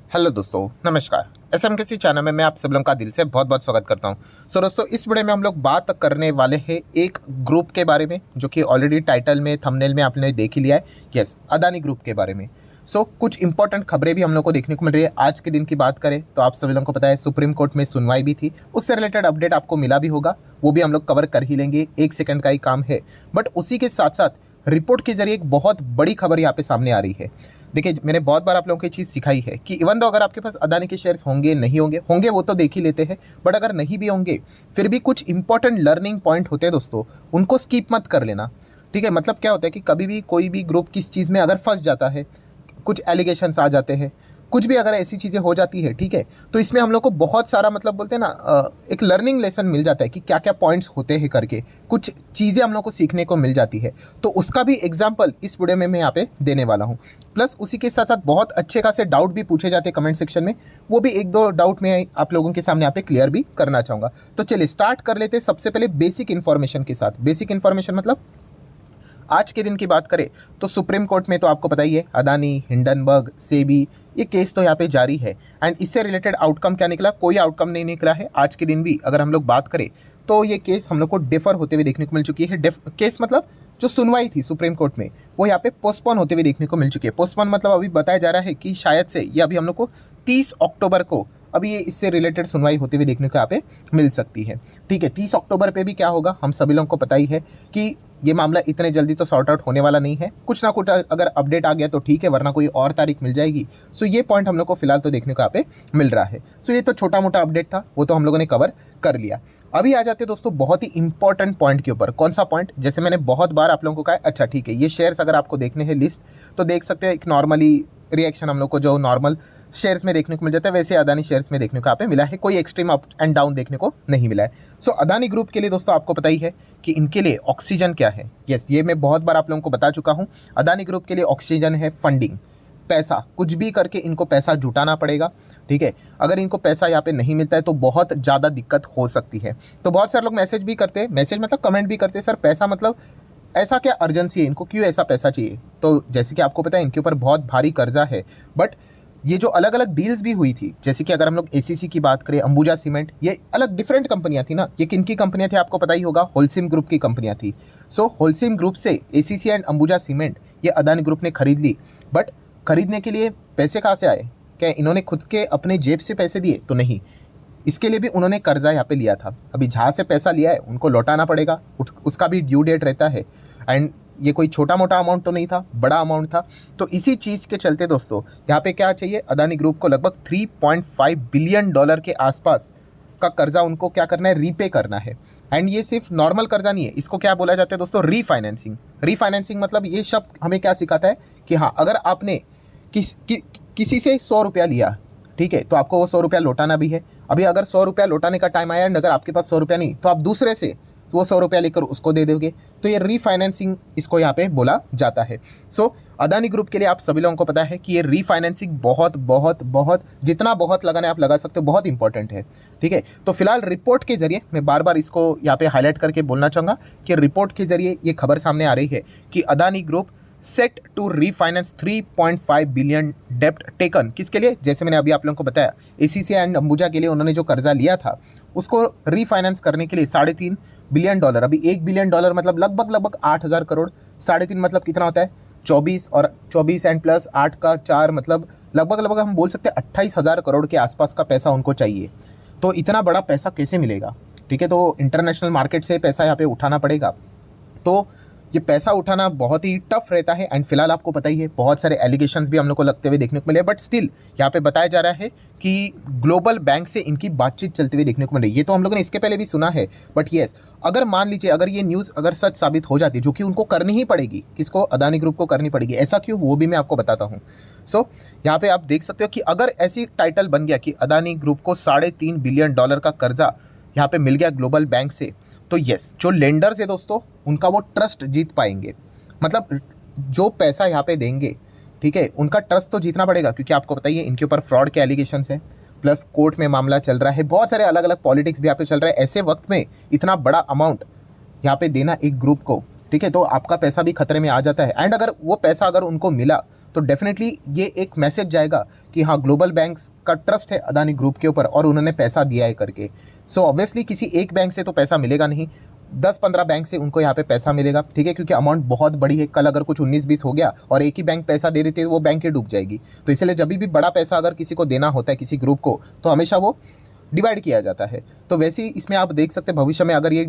Hello दोस्तों, नमस्कार। SMKC channel में मैं आप सब लोगों का दिल से बहुत बहुत स्वागत करता हूं। दोस्तों, इस वीडियो में हम लोग बात करने वाले हैं एक ग्रुप के बारे में जो कि ऑलरेडी टाइटल में थंबनेल में आपने देख ही लिया है। यस, अदानी ग्रुप के बारे में। कुछ इंपॉर्टेंट खबरें भी हम लोग को देखने को मिल रही है। आज के दिन की बात करें तो आप सभी लोगों को पता है सुप्रीम कोर्ट में सुनवाई भी थी, उससे रिलेटेड अपडेट आपको मिला भी होगा, वो भी हम लोग कवर कर ही लेंगे। 1 सेकंड का ही काम है, बट उसी के साथ साथ रिपोर्ट के जरिए एक बहुत बड़ी खबर यहाँ पे सामने आ रही है। देखिए, मैंने बहुत बार आप लोगों को ये चीज़ सिखाई है कि इवन तो अगर आपके पास अदानी के शेयर्स होंगे नहीं होंगे होंगे वो तो देख ही लेते हैं, बट अगर नहीं भी होंगे फिर भी कुछ इंपॉर्टेंट लर्निंग पॉइंट होते हैं दोस्तों, उनको स्किप मत कर लेना। ठीक है, मतलब क्या होता है कि कभी भी कोई भी ग्रुप किस चीज़ में अगर फंस जाता है, कुछ एलिगेशंस आ जाते हैं, कुछ भी अगर ऐसी चीज़ें हो जाती है, ठीक है, तो इसमें हम लोग को बहुत सारा मतलब बोलते हैं ना, एक लर्निंग लेसन मिल जाता है कि क्या क्या पॉइंट्स होते हैं करके, कुछ चीज़ें हम लोग को सीखने को मिल जाती है। तो उसका भी एग्जाम्पल इस वीडियो में मैं यहाँ पे देने वाला हूँ। प्लस उसी के साथ साथ बहुत अच्छे खासे डाउट भी पूछे जाते हैं कमेंट सेक्शन में, वो भी एक दो डाउट मैं आप लोगों के सामने यहाँ पे क्लियर भी करना चाहूँगा। तो चलिए स्टार्ट कर लेते हैं सबसे पहले बेसिक इन्फॉर्मेशन के साथ। बेसिक इन्फॉर्मेशन मतलब आज के दिन की बात करें तो सुप्रीम कोर्ट में तो आपको पता ही है, अदानी, हिंडनबर्ग, सेबी, ये केस तो यहाँ पे जारी है। एंड इससे रिलेटेड आउटकम क्या निकला? कोई आउटकम नहीं निकला है। आज के दिन भी अगर हम लोग बात करें तो ये केस हम लोग को डिफर होते हुए देखने को मिल चुकी है। केस मतलब जो सुनवाई थी सुप्रीम कोर्ट में वो यहाँ पे पोस्टपोन होते हुए देखने को मिल चुकी है। पोस्टपोन मतलब अभी बताया जा रहा है कि शायद से ये अभी हम लोग को 30 अक्टूबर को अभी ये इससे रिलेटेड सुनवाई होते हुए देखने को यहाँ पे मिल सकती है। ठीक है, 30 अक्टूबर पे भी क्या होगा हम सभी लोगों को पता ही है कि ये मामला इतने जल्दी तो सॉर्ट आउट होने वाला नहीं है। कुछ ना कुछ अगर अपडेट आ गया तो ठीक है, वरना कोई और तारीख मिल जाएगी। ये पॉइंट हम लोग को फिलहाल तो देखने को यहाँ पे मिल रहा है। ये तो छोटा मोटा अपडेट था, वो तो हम लोगों ने कवर कर लिया। अभी आ जाते दोस्तों बहुत ही इंपॉर्टेंट पॉइंट के ऊपर। कौन सा पॉइंट? जैसे मैंने बहुत बार आप लोगों को कहा, अच्छा ठीक है, ये शेयर्स अगर आपको देखने हैं लिस्ट तो देख सकते हैं। एक नॉर्मली रिएक्शन हम लोग को जो नॉर्मल शेयर्स में देखने को मिल जाता है वैसे अदानी शेयर्स में देखने को यहाँ पे मिला है। कोई एक्सट्रीम अप एंड डाउन देखने को नहीं मिला है। अदानी ग्रुप के लिए दोस्तों आपको पता ही है कि इनके लिए ऑक्सीजन क्या है। यस, ये मैं बहुत बार आप लोगों को बता चुका हूँ। अदानी ग्रुप के लिए ऑक्सीजन है फंडिंग, पैसा। कुछ भी करके इनको पैसा जुटाना पड़ेगा। ठीक है, अगर इनको पैसा यहाँ पे नहीं मिलता है तो बहुत ज़्यादा दिक्कत हो सकती है। तो बहुत सारे लोग मैसेज भी करते हैं, मैसेज मतलब कमेंट भी करते हैं, सर पैसा मतलब ऐसा क्या अर्जेंसी है, इनको क्यों ऐसा पैसा चाहिए? तो जैसे कि आपको पता है इनके ऊपर बहुत भारी कर्जा है। बट ये जो अलग अलग डील्स भी हुई थी, जैसे कि अगर हम लोग एसीसी की बात करें, अंबुजा सीमेंट, ये अलग डिफरेंट कंपनियां थी ना। ये किन की कंपनियां थी आपको पता ही होगा, होलसिम ग्रुप की कंपनियां थी। होलसिम ग्रुप से एसीसी एंड अंबुजा सीमेंट ये अदानी ग्रुप ने खरीद ली। बट खरीदने के लिए पैसे कहाँ से आए? क्या इन्होंने खुद के अपने जेब से पैसे दिए? तो नहीं, इसके लिए भी उन्होंने कर्जा यहाँ पे लिया था। अभी जहाँ से पैसा लिया है उनको लौटाना पड़ेगा, उसका भी ड्यू डेट रहता है। एंड ये कोई छोटा मोटा अमाउंट तो नहीं था, बड़ा अमाउंट था। तो इसी चीज़ के चलते दोस्तों यहाँ पे क्या चाहिए, अदानी ग्रुप को लगभग 3.5 बिलियन डॉलर के आसपास का कर्जा उनको क्या करना है, रीपे करना है। एंड ये सिर्फ नॉर्मल कर्जा नहीं है, इसको क्या बोला जाता है दोस्तों, रीफाइनेंसिंग। रीफाइनेंसिंग मतलब ये शब्द हमें क्या सिखाता है कि हाँ, अगर आपने किसी से 100 रुपया लिया, ठीक है, तो आपको वो 100 रुपया लौटाना भी है। अभी अगर 100 रुपया लौटाने का टाइम आया एंड अगर आपके पास 100 रुपया नहीं, तो आप दूसरे से वो 100 रुपया लेकर उसको दे दोगे। तो ये रीफाइनेंसिंग इसको यहाँ पे बोला जाता है। अदानी ग्रुप के लिए आप सभी लोगों को पता है कि ये रीफाइनेंसिंग बहुत बहुत बहुत, जितना बहुत लगाना है आप लगा सकते हो, बहुत इंपॉर्टेंट है। ठीक है, तो फिलहाल रिपोर्ट के जरिए मैं बार बार इसको यहाँ पे हाईलाइट करके बोलना चाहूँगा कि रिपोर्ट के जरिए ये खबर सामने आ रही है कि Adani group set to refinance 3.5 billion डेप्ट टेकन। किसके लिए? जैसे मैंने अभी आप लोगों को बताया, एसीसी एंड अंबुजा के लिए उन्होंने जो कर्जा लिया था उसको रीफाइनेंस करने के लिए 3.5 बिलियन डॉलर। अभी 1 बिलियन डॉलर मतलब लगभग 8,000 करोड़। 3.5 मतलब कितना होता है? 24, और 24 एंड प्लस 8 का 4 मतलब लगभग हम बोल सकते हैं 28,000 करोड़ के आसपास का पैसा उनको चाहिए। तो इतना बड़ा पैसा कैसे मिलेगा? ठीक है, तो इंटरनेशनल मार्केट से पैसा यहाँ पे उठाना पड़ेगा। तो ये पैसा उठाना बहुत ही टफ रहता है। एंड फिलहाल आपको पता ही है बहुत सारे एलिगेशंस भी हम लोग को लगते हुए देखने को मिले, बट स्टिल यहाँ पे बताया जा रहा है कि ग्लोबल बैंक से इनकी बातचीत चलती हुई देखने को मिली। ये तो हम लोगों ने इसके पहले भी सुना है, बट येस, अगर मान लीजिए अगर ये न्यूज़ अगर सच साबित हो जाती, जो कि उनको करनी ही पड़ेगी, किसको? अदानी ग्रुप को करनी पड़ेगी। ऐसा क्यों, वो भी मैं आपको बताता हूँ। यहाँ पे आप देख सकते हो कि अगर ऐसी टाइटल बन गया कि अदानी ग्रुप को 3.5 बिलियन डॉलर का कर्जा यहाँ पे मिल गया ग्लोबल बैंक से, तो यस, जो लेंडर्स है दोस्तों उनका वो ट्रस्ट जीत पाएंगे। मतलब जो पैसा यहाँ पे देंगे, ठीक है, उनका ट्रस्ट तो जीतना पड़ेगा, क्योंकि आपको बताइए इनके ऊपर फ्रॉड के एलिगेशंस है, प्लस कोर्ट में मामला चल रहा है, बहुत सारे अलग अलग पॉलिटिक्स भी यहाँ पे चल रहा है। ऐसे वक्त में इतना बड़ा अमाउंट यहाँ पे देना एक ग्रुप को, ठीक है, तो आपका पैसा भी खतरे में आ जाता है। एंड अगर वो पैसा अगर उनको मिला तो डेफिनेटली ये एक मैसेज जाएगा कि हाँ, ग्लोबल बैंक्स का ट्रस्ट है अदानी ग्रुप के ऊपर और उन्होंने पैसा दिया है करके। सो ऑब्वियसली किसी एक बैंक से तो पैसा मिलेगा नहीं, 10-15 बैंक से उनको यहाँ पे पैसा मिलेगा, ठीक है, क्योंकि अमाउंट बहुत बड़ी है। कल अगर कुछ 19-20 हो गया और एक ही बैंक पैसा दे देती है तो वो बैंक ही डूब जाएगी। तो इसलिए जब भी बड़ा पैसा अगर किसी को देना होता है, किसी ग्रुप को, तो हमेशा वो डिवाइड किया जाता है। तो वैसे ही इसमें आप देख सकते हैं भविष्य में अगर ये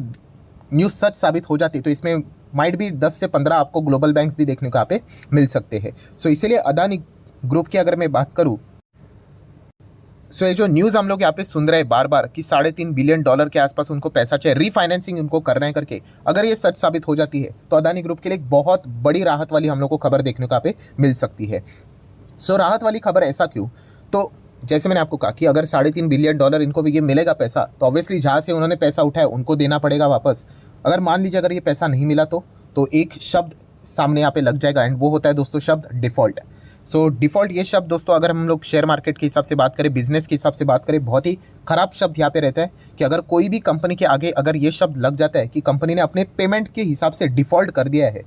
न्यूज़ सच साबित हो जाती है तो इसमें माइट भी 10 से 15 आपको ग्लोबल बैंक्स भी देखने को यहाँ पे मिल सकते हैं। सो इसीलिए अदानी ग्रुप की अगर मैं बात करूँ, सो ये जो न्यूज़ हम लोग यहाँ पे सुन रहे हैं बार बार कि $3.5 बिलियन के आसपास उनको पैसा चाहिए, रीफाइनेंसिंग उनको करना है करके, अगर ये सच साबित हो जाती है तो अदानी ग्रुप के लिए एक बहुत बड़ी राहत वाली हम लोग को खबर देखने को यहाँ पे मिल सकती है। सो राहत वाली खबर ऐसा क्यों? तो जैसे मैंने आपको कहा कि अगर $3.5 बिलियन इनको भी ये मिलेगा पैसा, तो ऑब्वियसली जहाँ से उन्होंने पैसा उठाया उनको देना पड़ेगा वापस। अगर मान लीजिए अगर ये पैसा नहीं मिला तो एक शब्द सामने यहाँ पे लग जाएगा, एंड वो होता है दोस्तों शब्द डिफ़ॉल्ट। सो डिफ़ॉल्ट ये शब्द दोस्तों, अगर हम लोग शेयर मार्केट के हिसाब से बात करें, बिजनेस के हिसाब से बात करें, बहुत ही ख़राब शब्द यहाँ पे रहता है कि अगर कोई भी कंपनी के आगे अगर ये शब्द लग जाता है कि कंपनी ने अपने पेमेंट के हिसाब से डिफ़ॉल्ट कर दिया है,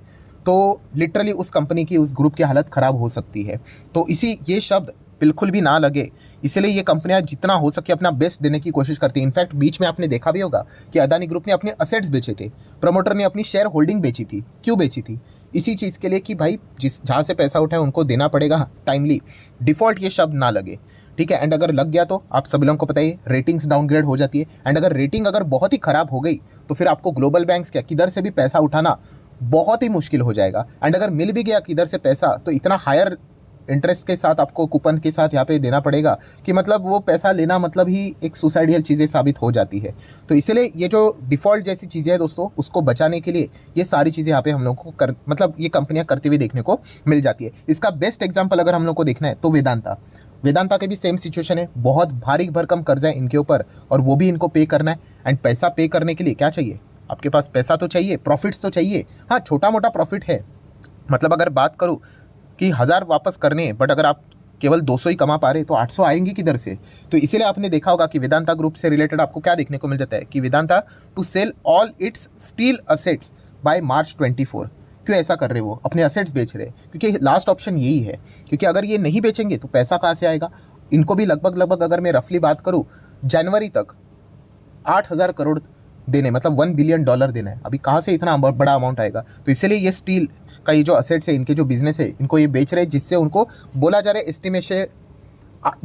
तो लिटरली उस कंपनी की, उस ग्रुप की हालत ख़राब हो सकती है। तो ये शब्द बिल्कुल भी ना लगे, इसलिए ये कंपनियां जितना हो सके अपना बेस्ट देने की कोशिश करती हैं। इनफैक्ट बीच में आपने देखा भी होगा कि अदानी ग्रुप ने अपने असेट्स बेचे थे, प्रमोटर ने अपनी शेयर होल्डिंग बेची थी। क्यों बेची थी? इसी चीज़ के लिए कि भाई जहाँ से पैसा उठाए उनको देना पड़ेगा टाइमली, डिफ़ॉल्ट ये शब्द ना लगे, ठीक है। एंड अगर लग गया तो आप सभी लोगों को पता ही, रेटिंग्स डाउनग्रेड हो जाती है। एंड अगर रेटिंग अगर बहुत ही ख़राब हो गई तो फिर आपको ग्लोबल बैंक्स क्या किधर से भी पैसा उठाना बहुत ही मुश्किल हो जाएगा। एंड अगर मिल भी गया किधर से पैसा तो इतना हायर इंटरेस्ट के साथ आपको कूपन के साथ यहाँ पे देना पड़ेगा कि मतलब वो पैसा लेना मतलब ही एक सुसाइडियल चीज़ें साबित हो जाती है। तो इसीलिए ये जो डिफ़ॉल्ट जैसी चीज़ें हैं दोस्तों, उसको बचाने के लिए ये सारी चीज़ें यहाँ पे हम लोग को मतलब ये कंपनियाँ करती हुई देखने को मिल जाती है। इसका बेस्ट एग्जाम्पल अगर हम लोग को देखना है तो वेदांता के भी सेम सिचुएशन है, बहुत भारी भरकम कर्जा है इनके ऊपर और वो भी इनको पे करना है। एंड पैसा पे करने के लिए क्या चाहिए? आपके पास पैसा तो चाहिए, प्रॉफिट्स तो चाहिए। हाँ, छोटा मोटा प्रॉफिट है, मतलब अगर बात करूँ कि 1000 वापस करने हैं, बट अगर आप केवल 200 ही कमा पा रहे तो 800 आएंगे किधर से? तो इसीलिए आपने देखा होगा कि वेदांता ग्रुप से रिलेटेड आपको क्या देखने को मिल जाता है कि Vedanta to sell all its steel assets by March 24। क्यों ऐसा कर रहे वो? अपने असेट्स बेच रहे, क्योंकि लास्ट ऑप्शन यही है, क्योंकि अगर ये नहीं बेचेंगे तो पैसा कहाँ से आएगा? इनको भी लगभग अगर मैं रफली बात करूँ जनवरी तक 8000 करोड़ देने, मतलब $1 बिलियन देना है। अभी कहाँ से इतना बड़ा अमाउंट आएगा? तो इसलिए ये स्टील का ये जो असेट्स है, इनके जो बिजनेस है, इनको ये बेच रहे हैं, जिससे उनको बोला जा रहा है एस्टिमेशन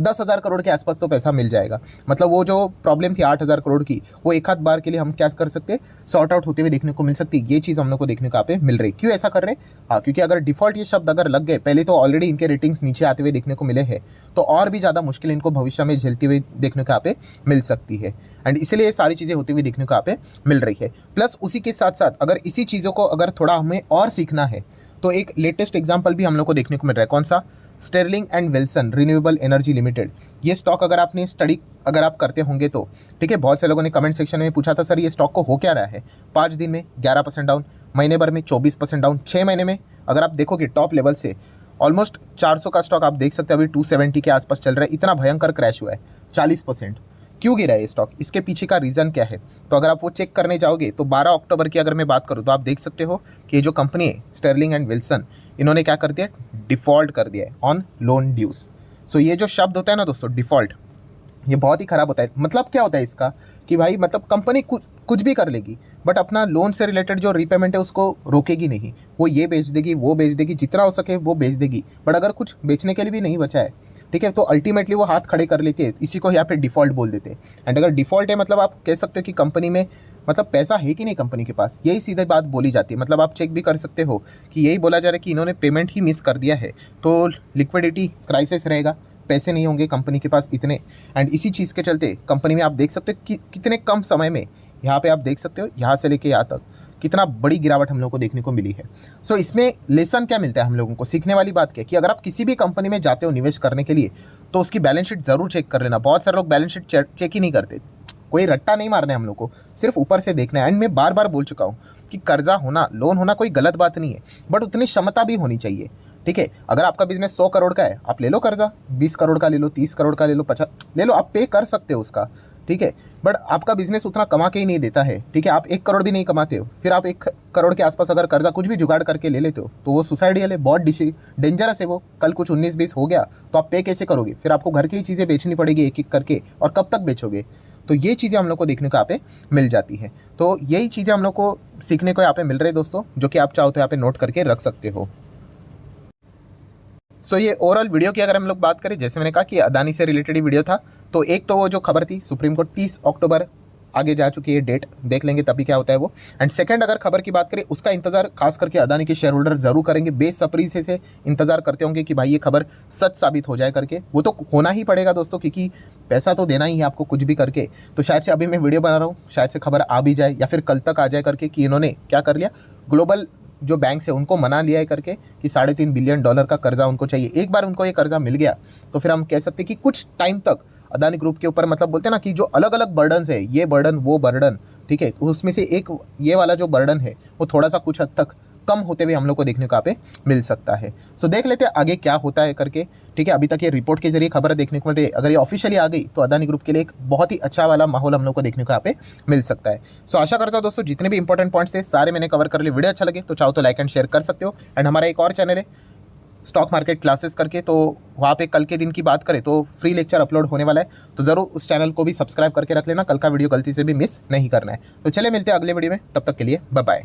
10,000 करोड़ के आसपास तो पैसा मिल जाएगा। मतलब वो जो प्रॉब्लम थी 8,000 करोड़ की, वो एक आध बार के लिए हम क्या कर सकते हैं, सॉर्ट आउट होते हुए देखने को मिल सकती है। ये चीज़ हम लोग को देखने को यहाँ पे मिल रही। क्यों ऐसा कर रहे हैं? हाँ, क्योंकि अगर डिफ़ॉल्ट ये शब्द अगर लग गए, पहले तो ऑलरेडी इनके रेटिंग्स नीचे आते हुए देखने को मिले हैं, तो और भी ज़्यादा मुश्किल इनको भविष्य में झेलती हुई देखने को यहाँ पे मिल सकती है। एंड इसीलिए ये सारी चीज़ें होती हुई देखने को यहाँ पे मिल रही है। प्लस उसी के साथ साथ अगर इसी चीज़ों को अगर थोड़ा हमें और सीखना है तो एक लेटेस्ट एग्जाम्पल भी हम लोग को देखने को मिल रहा है। कौन सा? Sterling and Wilson renewable energy limited. ये स्टॉक अगर आपने स्टडी अगर आप करते होंगे तो ठीक है, बहुत से लोगों ने कमेंट सेक्शन में पूछा था सर ये स्टॉक को हो क्या रहा है। 5 दिन में 11% डाउन, महीने भर में 24% डाउन, 6 महीने में अगर आप देखोगे टॉप लेवल से ऑलमोस्ट 400 का स्टॉक आप देख सकते हैं अभी 270 के आसपास चल रहा है। इतना भयंकर क्रैश हुआ है, 40%। क्यों गिरा है ये स्टॉक? इसके पीछे का रीज़न क्या है? तो अगर आप वो चेक करने जाओगे तो 12 अक्टूबर की अगर मैं बात करूँ तो आप देख सकते हो कि ये जो कंपनी है स्टर्लिंग एंड विल्सन, इन्होंने क्या कर दिया? डिफ़ॉल्ट कर दिया है ऑन लोन ड्यूज। सो ये जो शब्द होता है ना दोस्तों, डिफ़ॉल्ट, ये बहुत ही ख़राब होता है। मतलब क्या होता है इसका कि भाई मतलब कंपनी कुछ भी कर लेगी बट अपना लोन से रिलेटेड जो रीपेमेंट है उसको रोकेगी नहीं। वो ये बेच देगी, वो बेच देगी, जितना हो सके वो बेच देगी, बट अगर कुछ बेचने के लिए भी नहीं बचा है, ठीक है, तो अल्टीमेटली वो हाथ खड़े कर लेते हैं। इसी को यहाँ पे डिफ़ॉल्ट बोल देते हैं। एंड अगर डिफ़ॉल्ट है मतलब आप कह सकते हो कि कंपनी में मतलब पैसा है कि नहीं कंपनी के पास, यही सीधी बात बोली जाती है। मतलब आप चेक भी कर सकते हो कि यही बोला जा रहा है कि इन्होंने पेमेंट ही मिस कर दिया है, तो लिक्विडिटी क्राइसिस रहेगा, पैसे नहीं होंगे कंपनी के पास इतने। एंड इसी चीज़ के चलते कंपनी में आप देख सकते हो कि कितने कम समय में यहाँ पे आप देख सकते हो यहाँ से लेके यहाँ तक कितना बड़ी गिरावट हम लोगों को देखने को मिली है। सो इसमें लेसन क्या मिलता है हम लोगों को? सीखने वाली बात क्या है कि अगर आप किसी भी कंपनी में जाते हो निवेश करने के लिए तो उसकी बैलेंस शीट ज़रूर चेक कर लेना। बहुत सारे लोग बैलेंस शीट चेक ही नहीं करते। कोई रट्टा नहीं मारना है हम लोग को, सिर्फ ऊपर से देखना है। एंड मैं बार बार बोल चुका हूँ कि कर्जा होना, लोन होना कोई गलत बात नहीं है, बट उतनी क्षमता भी होनी चाहिए। ठीक है, अगर आपका बिजनेस 100 करोड़ का है, आप ले लो कर्जा, 20 करोड़ का ले लो, 30 करोड़ का ले लो, 50 ले लो, आप पे कर सकते हो उसका। ठीक है, बट आपका बिजनेस उतना कमा के ही नहीं देता है, ठीक है, आप 1 करोड़ भी नहीं कमाते हो, फिर आप 1 करोड़ के आसपास अगर कर्जा कुछ भी जुगाड़ करके ले लेते हो तो वो सुसाइडियल है, बहुत डेंजरस है वो। कल कुछ 19-20 हो गया तो आप पे कैसे करोगे? फिर आपको घर की ही चीज़ें बेचनी पड़ेगी एक एक करके, और कब तक बेचोगे? तो ये चीज़ें हम लोग को देखने को यहाँ पे मिल जाती है। तो यही चीज़ें हम लोग को सीखने को यहाँ पे मिल रही है दोस्तों, जो कि आप चाहो तो यहाँ पे नोट करके रख सकते हो। सो ये ओवरऑल वीडियो की अगर हम लोग बात करें, जैसे मैंने कहा कि अदानी से रिलेटेड ही वीडियो था, तो एक तो वो जो खबर थी सुप्रीम कोर्ट 30 अक्टूबर आगे जा चुकी है डेट, देख लेंगे तभी क्या होता है वो। एंड सेकंड अगर खबर की बात करें, उसका इंतजार खास करके अदानी के शेयर होल्डर जरूर करेंगे, बेसब्री से इंतजार करते होंगे कि भाई ये खबर सच साबित हो जाए करके। वो तो होना ही पड़ेगा दोस्तों, क्योंकि पैसा तो देना ही है आपको कुछ भी करके। तो शायद से अभी मैं वीडियो बना रहा हूँ, शायद से खबर आ भी जाए या फिर कल तक आ जाए करके कि इन्होंने क्या कर लिया, ग्लोबल जो बैंक्स है उनको मना लिया है करके कि $3.5 बिलियन का कर्जा उनको चाहिए। एक बार उनको ये कर्जा मिल गया तो फिर हम कह सकते हैं कि कुछ टाइम तक अदानी ग्रुप के ऊपर, मतलब बोलते हैं ना कि जो अलग अलग बर्डन्स है, ये बर्डन वो बर्डन, ठीक है, तो उसमें से एक ये वाला जो बर्डन है वो थोड़ा सा कुछ हद तक कम होते हुए हम लोग को देखने को यहाँ पे मिल सकता है। सो देख लेते हैं आगे क्या होता है करके, ठीक है। अभी तक ये रिपोर्ट के जरिए खबर देखने को मिल रही है, अगर ये ऑफिशियली आ गई तो अदानी ग्रुप के लिए एक बहुत ही अच्छा वाला माहौल हम लोग को देखने को यहाँ पे मिल सकता है। सो आशा करता हूँ दोस्तों जितने भी इंपॉर्टेंट पॉइंट्स थे सारे मैंने कवर कर लिए। वीडियो अच्छा लगे तो चाहो तो लाइक एंड शेयर कर सकते हो। एंड हमारा एक और चैनल है स्टॉक मार्केट क्लासेस करके, तो वहाँ पे कल के दिन की बात करें तो फ्री लेक्चर अपलोड होने वाला है, तो ज़रूर उस चैनल को भी सब्सक्राइब करके रख लेना, कल का वीडियो गलती से भी मिस नहीं करना है। तो चले मिलते हैं अगले वीडियो में, तब तक के लिए बाय बाय।